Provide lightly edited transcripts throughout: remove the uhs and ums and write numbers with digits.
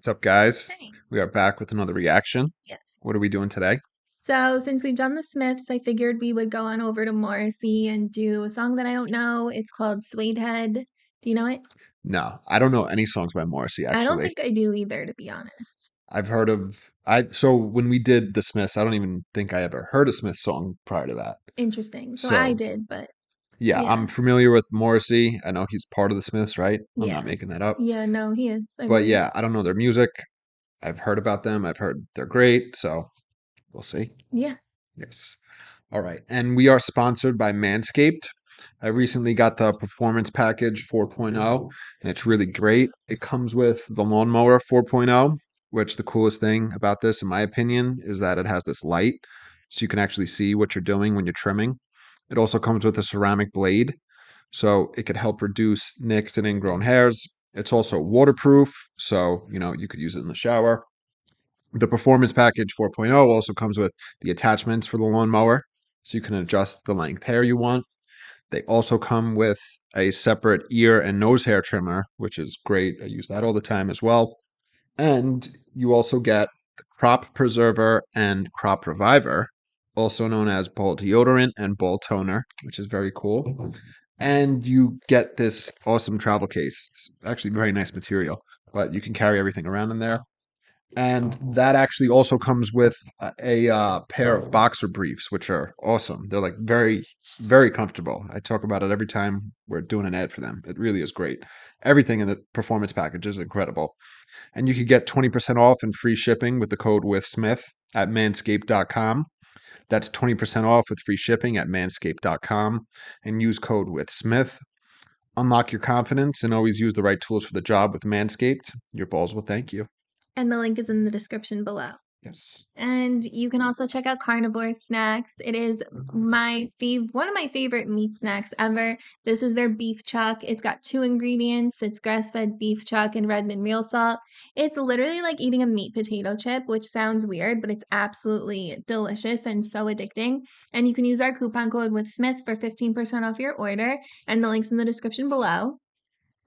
What's up, guys? Hey. We are back with another reaction. Yes. What are we doing today? So, since we've done the Smiths, I figured we would go on over to Morrissey and do a song that I don't know. It's called Suedehead. Do you know it? No, I don't know any songs by Morrissey, I don't actually. think I do either, to be honest. I've heard of so when we did the Smiths, I don't even think I ever heard a Smith song prior to that. Interesting. So I So did, but yeah, yeah. I'm familiar with Morrissey. I know he's part of the Smiths, right? I'm not Yeah. making that up. Yeah, no, he is, I But believe. yeah, I don't know their music. I've heard about them. I've heard they're great, so we'll see. Yeah. Yes. All right. And we are sponsored by Manscaped. I recently got the Performance Package 4.0, and it's really great. It comes with the Lawnmower 4.0, which the coolest thing about this, in my opinion, is that it has this light, so you can actually see what you're doing when you're trimming. It also comes with a ceramic blade, so it could help reduce nicks and ingrown hairs. It's also waterproof, so you could use it in the shower. The Performance Package 4.0 also comes with the attachments for the lawnmower, so you can adjust the length hair you want. They also come with a separate ear and nose hair trimmer, which is great. I use that all the time as well. And you also get the Crop Preserver and Crop Reviver, also known as Ball Deodorant and Ball Toner, which is very cool. And you get this awesome travel case. It's actually very nice material, but you can carry everything around in there. And that actually also comes with a pair of boxer briefs, which are awesome. They're like very, very comfortable. I talk about it every time we're doing an ad for them. It really is great. Everything in the performance package is incredible. And you could get 20% off and free shipping with the code WithSmith at manscaped.com. That's 20% off with free shipping at manscaped.com and use code WithSmith. Unlock your confidence and always use the right tools for the job with Manscaped. Your balls will thank you. And the link is in the description below. Yes. And you can also check out Carnivore Snacks. It is one of my favorite meat snacks ever. This is their beef chuck. It's got 2 ingredients. It's grass-fed beef chuck and Redmond real salt. It's literally like eating a meat potato chip, which sounds weird, but it's absolutely delicious and so addicting. And you can use our coupon code with Smith for 15% off your order, and the link's in the description below.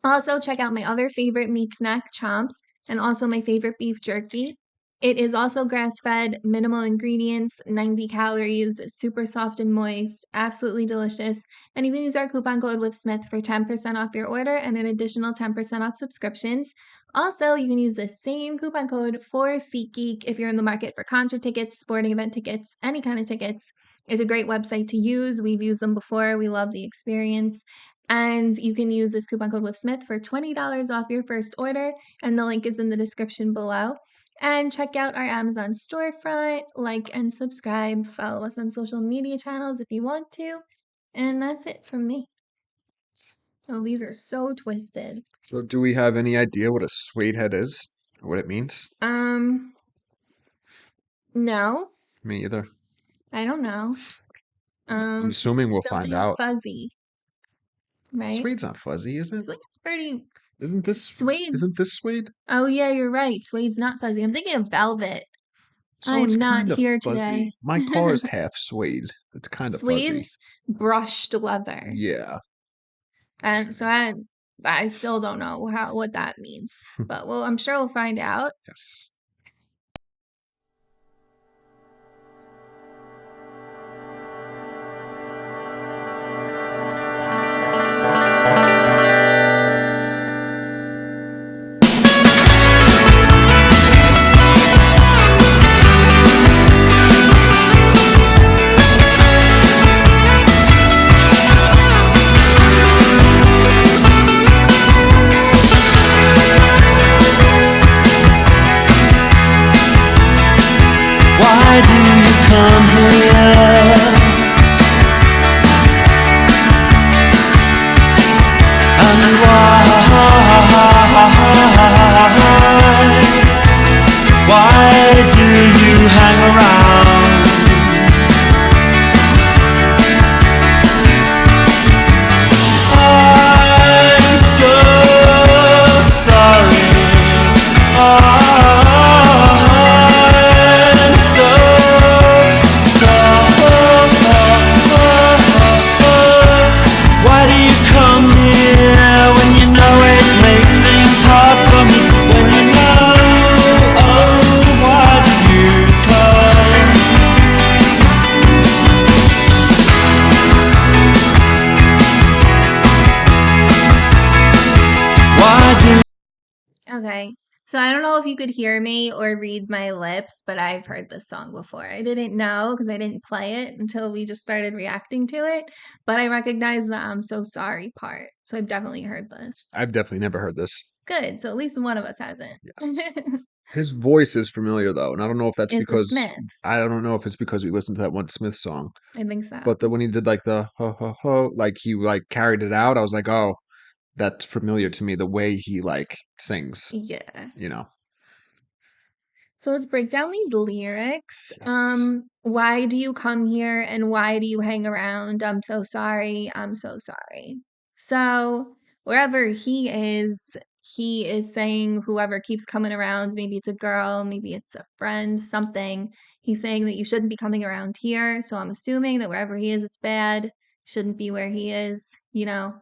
Also, check out my other favorite meat snack, Chomps, and also my favorite beef jerky. It is also grass-fed, minimal ingredients, 90 calories, super soft and moist, absolutely delicious. And you can use our coupon code with Smith for 10% off your order and an additional 10% off subscriptions. Also, you can use the same coupon code for SeatGeek if you're in the market for concert tickets, sporting event tickets, any kind of tickets. It's a great website to use. We've used them before. We love the experience. And you can use this coupon code with Smith for $20 off your first order, and the link is in the description below. And check out our Amazon storefront, like and subscribe, follow us on social media channels if you want to. And that's it from me. Oh, these are so twisted. So, do we have any idea what a suede head is? Or what it means? No, Me either. I don't know. I'm assuming we'll find Something out. fuzzy, right? Suede's not fuzzy, is it? Suede's pretty. Isn't this suede? Oh yeah, you're right. Suede's not fuzzy. I'm thinking of velvet. So I it's am not kind of here fuzzy. today. My car is half suede. It's kind of fuzzy. Suede's brushed leather. Yeah. And so I still don't know what that means. But well, I'm sure we'll find out. Yes. Why do you come here? And why do you hang around? I'm so sorry. I'm so Okay. So I don't know if you could hear me or read my lips, but I've heard this song before. I didn't know because I didn't play it until we just started reacting to it, but I recognize the I'm so sorry part. So I've definitely heard this. I've definitely never heard this. Good. So at least one of us hasn't. Yes. His voice is familiar though, and I don't know if that's It's the because Smiths. I don't know if it's because we listened to that one Smith song, I think so. but when he did like the ho ho ho, like he like carried it out, I was like, oh, that's familiar to me. The way he like sings, Yeah. you know. So let's break down these lyrics. Yes. Why do you come here and why do you hang around? I'm so sorry. I'm so sorry. So wherever he is saying whoever keeps coming around, maybe it's a girl, maybe it's a friend, something. He's saying that you shouldn't be coming around here. So I'm assuming that wherever he is, it's bad. Shouldn't be where he is, you know.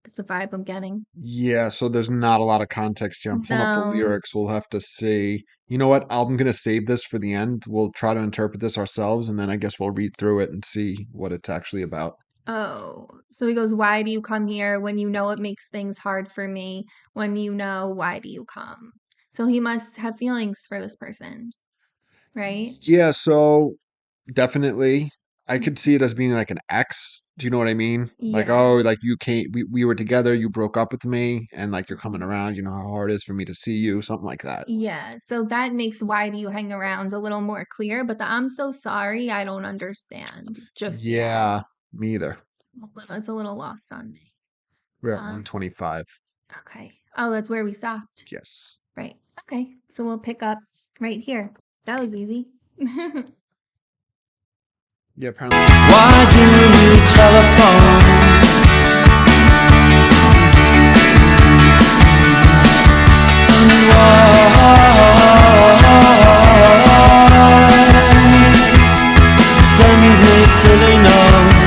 That's the vibe I'm getting. Yeah, so there's not a lot of context here. I'm pulling up the No. lyrics. We'll have to see. You know what? I'm gonna save this for the end. We'll try to interpret this ourselves, and then I guess we'll read through it and see what it's actually about. Oh, so he goes, "Why do you come here when you know it makes things hard for me? When you know, why do you come?" So he must have feelings for this person, right? Yeah, so definitely I could see it as being like an ex. Do you know what I mean? Like, Yeah. oh, like you came, we were together, you broke up with me, and like you're coming around, you know how hard it is for me to see you, something like that. Yeah. So that makes why do you hang around a little more clear, but the I'm so sorry, I don't understand just yet. Yeah, me either. It's a little lost on me. We're at Um, 125. okay. Oh, that's where we stopped. Yes. Right. Okay. So we'll pick up right here. That was easy. Yeah, apparently. Why do you telephone? Why send me silly notes?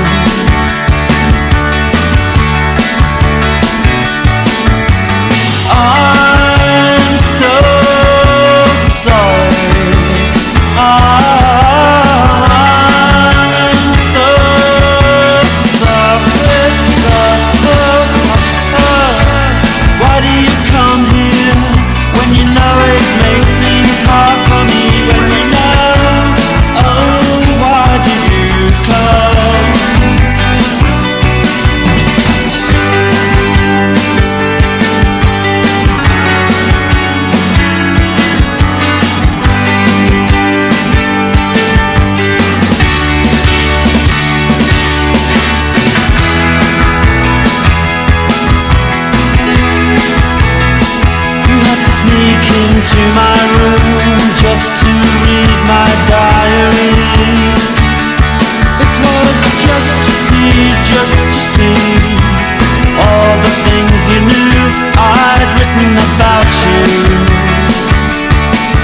I'm so sorry. I'm so sorry. Why do you come here when you know it makes things hard for me? When you know, oh, why do you come? You had to sneak into my room just to read my diary. It was just to see all the things you knew I'd written about you.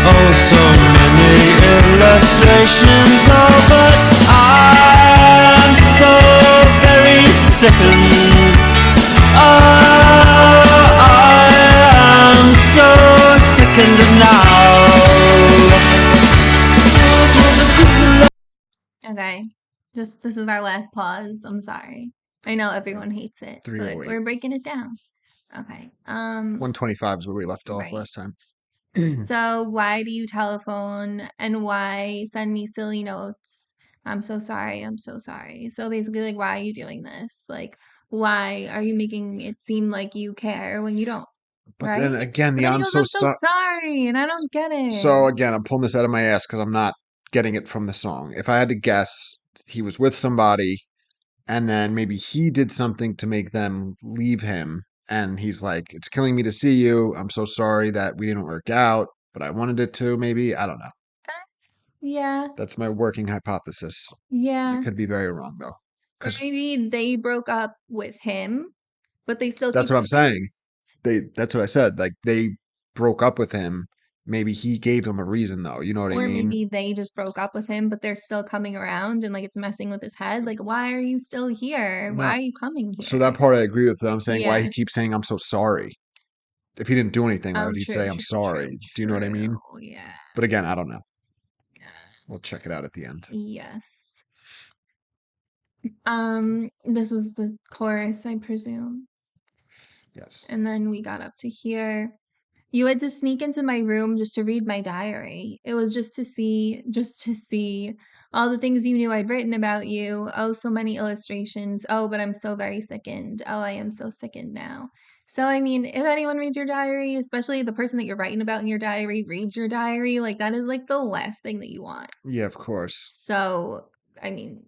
Oh, so many illustrations, oh, but I'm so very sickened. Oh, I am so sickened now. Okay. Just this is our last pause. I'm sorry. I know everyone hates it, but 308. we're breaking it down. Okay. 125 is where we left off Right. last time. So why do you telephone and why send me silly notes? I'm so sorry. I'm so sorry. So basically, like, why are you doing this? Like, why are you making it seem like you care when you don't? But then Right? again, But the then he I'm goes, so I'm so sorry. sorry, and I don't get So it. again, I'm pulling this out of my ass because I'm not getting it from the song. If I had to guess, he was with somebody and then maybe he did something to make them leave him. And he's like, it's killing me to see you. I'm so sorry that we didn't work out, but I wanted it to, maybe. I don't know. Yeah, That's my working hypothesis. It yeah. could be very wrong, though. Or Because maybe they broke up with him, but they still that's keep what I'm saying. That's what I said. Like, they broke up with him. Maybe he gave them a reason, though. You know what I or mean? maybe they just broke up with him, but they're still coming around and like it's messing with his head. Like, why are you still here? Why No. are you coming So that here? part I agree with, but I'm saying why he Yeah. keeps saying, I'm so sorry. If he didn't do anything, why Oh, would he true, say, I'm true, true, sorry? Do you know what I mean? true. Yeah. But again, I don't know. We'll check it out at the end. Yes. This was the chorus, I presume. Yes. And then we got up to here. You had to sneak into my room just to read my diary. It was just to see all the things you knew I'd written about you. Oh, so many illustrations. Oh, but I'm so very sickened. Oh, I am so sickened now. So, I mean, if anyone reads your diary, especially the person that you're writing about in your diary reads your diary, like that is like the last thing that you want. Yeah, of course. So, I mean,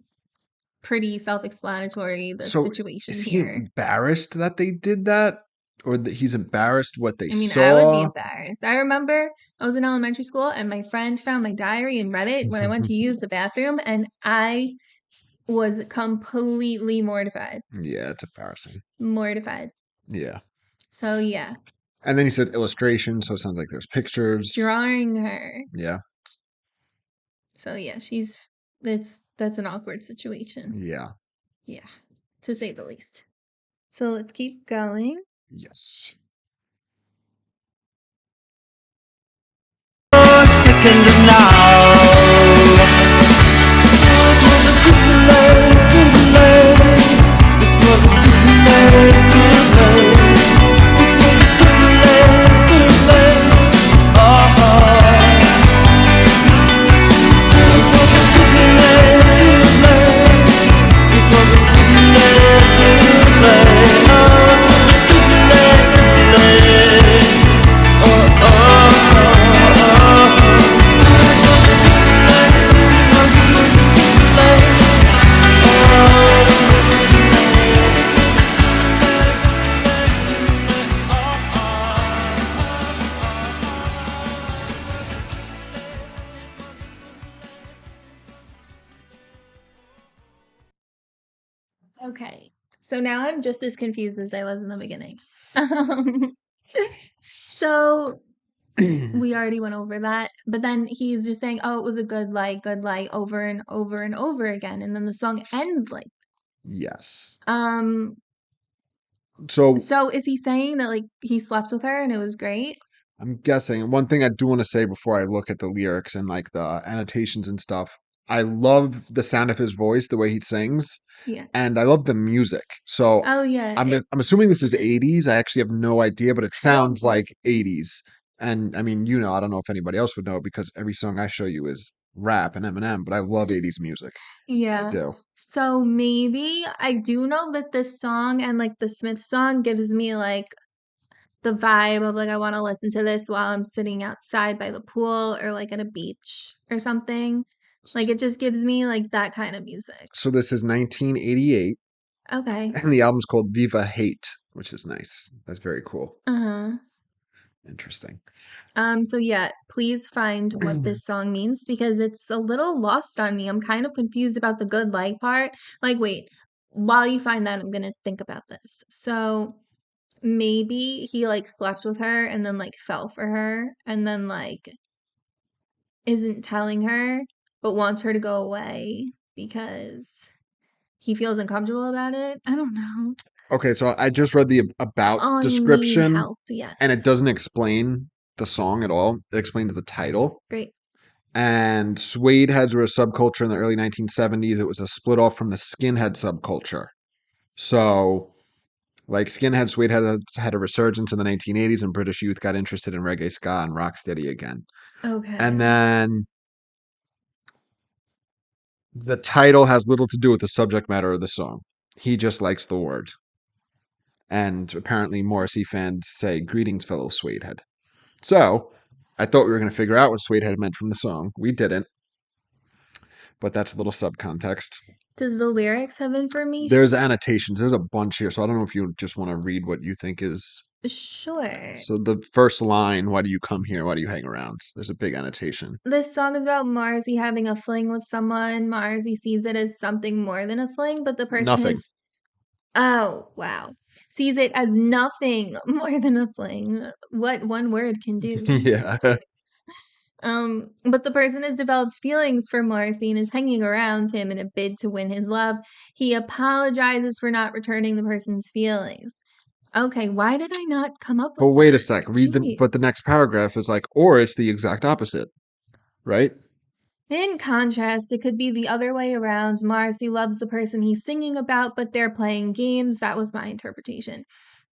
pretty self-explanatory, the So situation is he here. embarrassed that they did that? Or that he's embarrassed what they I mean, I would be saw? embarrassed. I remember I was in elementary school and my friend found my diary and read it when I went to use the bathroom, and I was completely mortified. Yeah, it's embarrassing. Mortified. Yeah. So, yeah, And then he said illustration, so it sounds like there's pictures. drawing her. Yeah. So, yeah, that's an awkward situation. Yeah. Yeah, to say the least. So, let's keep going. Yes. Second now. It was a good lay. It was a good lay. It was a good lay. Oh, it was a good lay. It was a good lay. Oh, it was a good lay. Oh, Okay. So now I'm just as confused as I was in the beginning. Um, so we already went over that, but then he's just saying, "Oh, it was a good light," over and over and over again, and then the song ends like. Yes. Um. So So is he saying that like he slept with her and it was great? I'm guessing one thing I do want to say before I look at the lyrics and like the annotations and stuff. I love the sound of his voice, the way he sings, Yeah. and I love the music. So Oh yeah. I'm assuming this is 80s. I actually have no idea, but it sounds Nope. like 80s. And I mean, I don't know if anybody else would know because every song I show you is rap and Eminem, but I love 80s music. I Yeah. do. So maybe I do know that this song and like the Smith song gives me like the vibe of like I want to listen to this while I'm sitting outside by the pool or like at a beach or something. Like it just gives me like that kind of music. So this is 1988, Okay. and the album's called Viva Hate, which is nice. That's very cool. Uh-huh. Interesting. So yeah, please find what this song means because it's a little lost on me. I'm kind of confused about the good light part. Like, wait, while you find that, I'm gonna think about this. So maybe he like slept with her and then like fell for her and then like isn't telling her but wants her to go away because he feels uncomfortable about it. I don't know. Okay, so I just read the about I need description, help. Yes. and it doesn't explain the song at all. It explains the title. Great. And Suedeheads were a subculture in the early 1970s. It was a split off from the skinhead subculture. So, like skinhead, Suedeheads had a resurgence in the 1980s, and British youth got interested in reggae, ska, and rocksteady again. Okay. And then the title has little to do with the subject matter of the song. He just likes the word. And apparently, Morrissey fans say, "Greetings, fellow Suedehead." So, I thought we were going to figure out what Suedehead meant from the song. We didn't, but that's a little subcontext. Does the lyrics have information? There's annotations. There's a bunch here, so I don't know if you just want to read what you think is. Sure. So the first line, "Why do you come here? Why do you hang around?" There's a big annotation. This song is about Morrissey having a fling with someone. Morrissey sees it as something more than a fling, but the person Nothing. is. Oh, wow. Sees it as nothing more than a fling. What one word can do. Yeah. But the person has developed feelings for Morrissey and is hanging around him in a bid to win his love. He apologizes for not returning the person's feelings. Okay, why did I not come up with But wait a that? sec. But the Jeez. next paragraph is like, or it's the exact opposite, right? In contrast, it could be the other way around. Morrissey loves the person he's singing about, but they're playing games. That was my interpretation.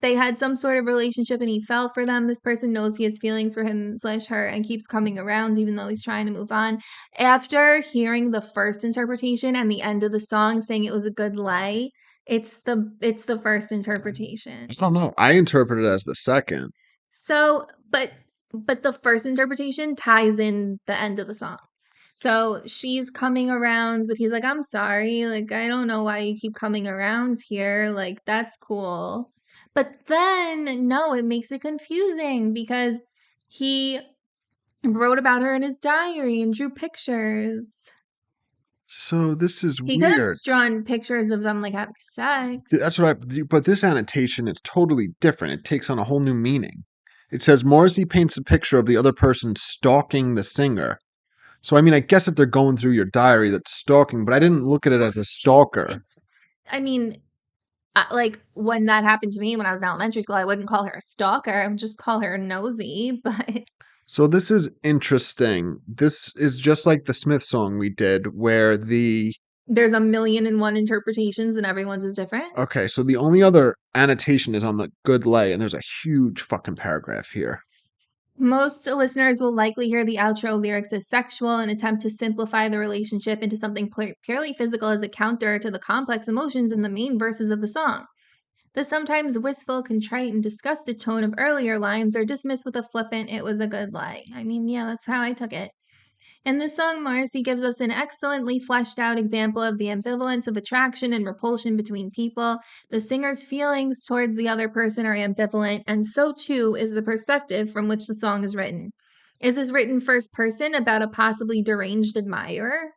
they had some sort of relationship and he fell for them. This person knows he has feelings for him/her and keeps coming around even though he's trying to move on. After hearing the first interpretation and the end of the song saying it was a good lay, it's the first interpretation. I don't know. I interpret it as the second. So, but the first interpretation ties in the end of the song. So she's coming around, but he's like, I'm sorry. Like, I don't know why you keep coming around here. Like, that's cool. But then, no, it makes it confusing because he wrote about her in his diary and drew pictures. So this is He could have weird. just drawn pictures of them, like, having sex. That's what but this annotation is totally different. It takes on a whole new meaning. It says Morrissey paints a picture of the other person stalking the singer. So, I mean, I guess if they're going through your diary, that's stalking, but I didn't look at it as a stalker. I mean, like when that happened to me when I was in elementary school, I wouldn't call her a stalker. I would just call her nosy. But So this is interesting. This is just like the Smith song we did, where there's a million and one interpretations and everyone's is different. okay, so the only other annotation is on the good lay, and there's a huge fucking paragraph here. Most listeners will likely hear the outro lyrics as sexual and attempt to simplify the relationship into something purely physical as a counter to the complex emotions in the main verses of the song. The sometimes wistful, contrite, and disgusted tone of earlier lines are dismissed with a flippant, it was a good lie. I mean, yeah, that's how I took it. In this song, Morrissey gives us an excellently fleshed out example of the ambivalence of attraction and repulsion between people. The singer's feelings towards the other person are ambivalent, and so too is the perspective from which the song is written. Is this written first person about a possibly deranged admirer?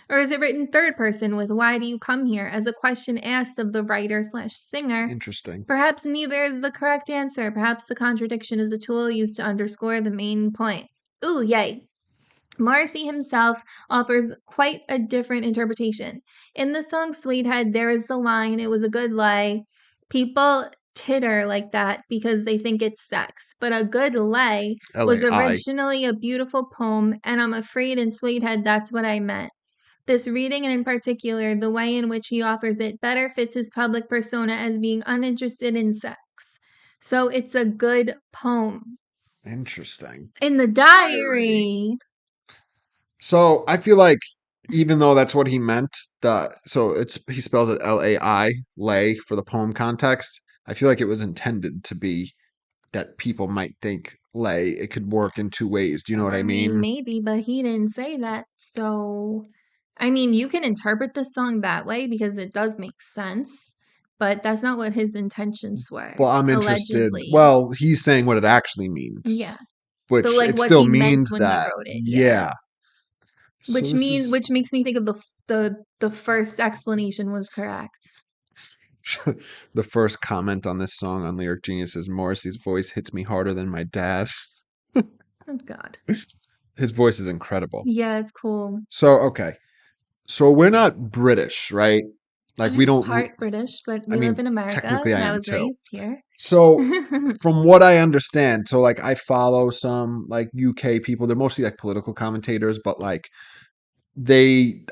Or is it written third person with why do you come here as a question asked of the writer/singer? Interesting. Perhaps neither is the correct answer. Perhaps the contradiction is a tool used to underscore the main point. Ooh, yay. Morrissey himself offers quite a different interpretation. In the song Suedehead, there is the line, it was a good lay. People titter like that because they think it's sex. But a good lay was L-A-I. originally a beautiful poem, and I'm afraid in Suedehead that's what I meant. This reading, and in particular, the way in which he offers it, better fits his public persona as being uninterested in sex. So it's a good poem. Interesting. In the diary, So I feel like even though that's what he meant, he spells it L-A-I, lay for the poem context. I feel like it was intended to be that people might think lay. It could work in two ways. Do you know what I I mean, mean? maybe, but he didn't say that. So, I mean, you can interpret the song that way because it does make sense, but that's not what his intentions were, Well, I'm interested. allegedly. Well, he's saying what it actually means, Yeah. The which like it what still he meant means when he that. wrote it. Yeah. Yeah. So Which makes me think of the first explanation was correct. the first comment on this song on Lyric Genius is Morrissey's voice hits me harder than my dad. Oh God. His voice is incredible. Yeah, it's cool. So, okay. So we're not British, right? Like we I'm don't, part British, but I we live mean, in America technically I and I am was too. raised here. So from what I understand, so like I follow some like UK people, they're mostly like political commentators, but like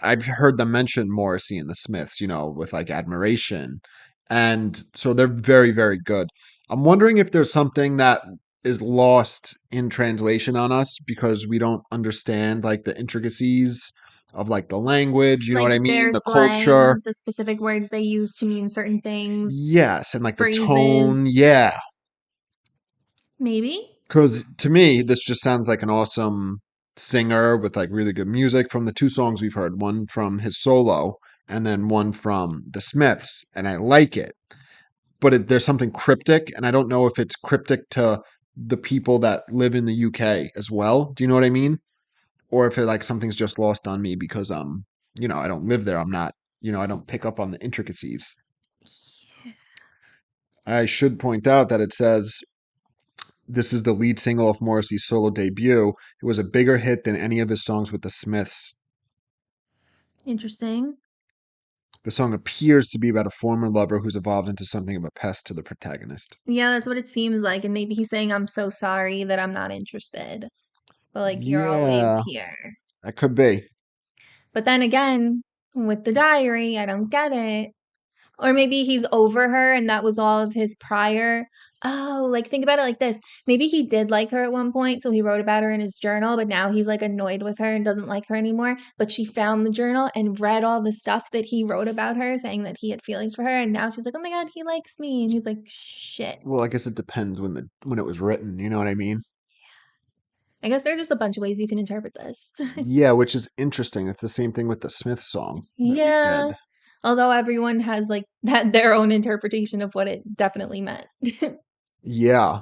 I've heard them mention Morrissey and the Smiths, with like admiration. And so they're very, very good. I'm wondering if there's something that is lost in translation on us because we don't understand like the intricacies of like the language, you know what Like I mean? their The culture. slang, the specific words they use to mean certain things, Yes, and like the tone. phrases, Yeah. maybe. Because to me, this just sounds like an awesome singer with like really good music from the two songs we've heard, one from his solo and then one from the Smiths. And I like it. But there's something cryptic, and I don't know if it's cryptic to the people that live in the UK as well. Do you know what I mean? Or if it like something's just lost on me because I don't live there. I'm not, I don't pick up on the intricacies. I should point out that it says this is the lead single of Morrissey's solo debut. It was a bigger hit than any of his songs with the Smiths. Interesting. The song appears to be about a former lover who's evolved into something of a pest to the protagonist. Yeah, that's what it seems like. And maybe he's saying, I'm so sorry that I'm not interested. But like, you're always Yeah, here. that could be. But then again, with the diary, I don't get it. Or maybe he's over her and that was all of his prior. Oh, like think about it like this. Maybe he did like her at one point, so he wrote about her in his journal, but now he's like annoyed with her and doesn't like her anymore. But she found the journal and read all the stuff that he wrote about her, saying that he had feelings for her, and now she's like, "Oh my God, he likes me." And he's like, "Shit." Well, I guess it depends when it was written, you know what I mean? I guess there's just a bunch of ways you can interpret this. Yeah, which is interesting. It's the same thing with the Smith song that we Yeah. did. Although everyone has like that their own interpretation of what it definitely meant. Yeah.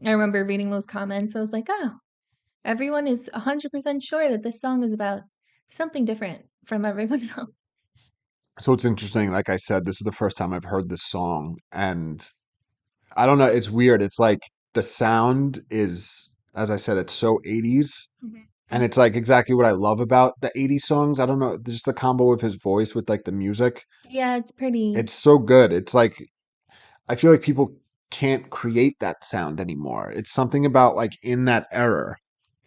I remember reading those comments. I was like, oh, everyone is 100% sure that this song is about something different from everyone else. So it's interesting. Like I said, this is the first time I've heard this song, and I don't know. It's weird. It's like the sound is, as I said, it's so 80s. And it's like exactly what I love about the 80s songs. I don't know, just the combo of his voice with like the music. Yeah, it's pretty. It's so good. It's like I feel like people can't create that sound anymore. It's something about like in that era,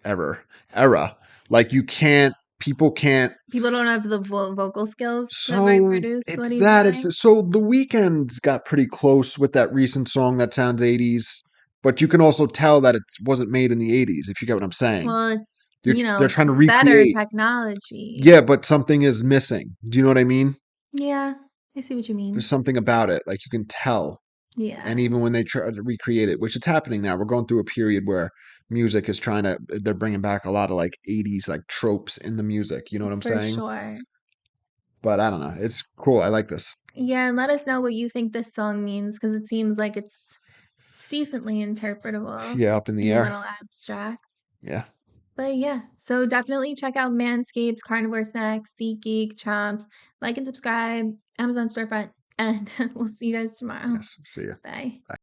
era. Like you can't, people can't. People don't have the vocal skills to So reproduce it's what he's that. doing. So The Weeknd got pretty close with that recent song that sounds 80s, but you can also tell that it wasn't made in the 80s. If you get what I'm saying, Well, it's, they're trying to better recreate. technology. Yeah, but something is missing. Do you know what I mean? Yeah, I see what you There's mean. something about it, like you can tell. Yeah, And even when they try to recreate it, which it's happening now, we're going through a period where music is trying to, they're bringing back a lot of like 80s like tropes in the music. You know what I'm for saying? sure. But I don't know. It's cool. I like this. Yeah, and let us know what you think this song means because it seems like it's decently interpretable Yeah, up in the and a air. little abstract. Yeah. But yeah, so definitely check out Manscaped, Carnivore Snacks, SeatGeek, Chomps, like and subscribe, Amazon storefront, and we'll see you guys tomorrow. Yes. See ya. Bye.